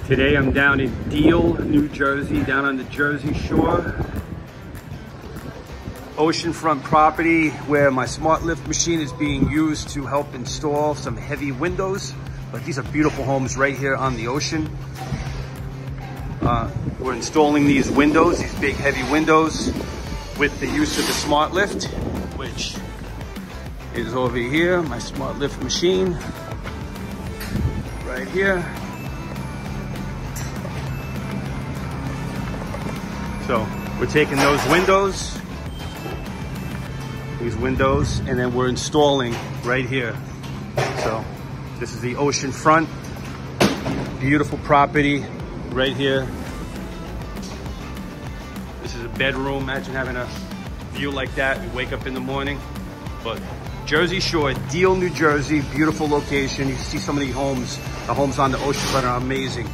Today I'm down in Deal, New Jersey, down on the Jersey Shore. Oceanfront property where my smart lift machine is being used to help install some heavy windows. But these are beautiful homes right here on the ocean. We're installing these windows, these big heavy windows, with the use of the smart lift, which is over here, my smart lift machine, right here. So we're taking those windows, these windows, and then we're installing right here. So this is the ocean front, beautiful property right here. This is a bedroom. Imagine having a view like that. You wake up in the morning. But Jersey Shore, Deal, New Jersey, beautiful location. You see some of the homes on the ocean front are amazing.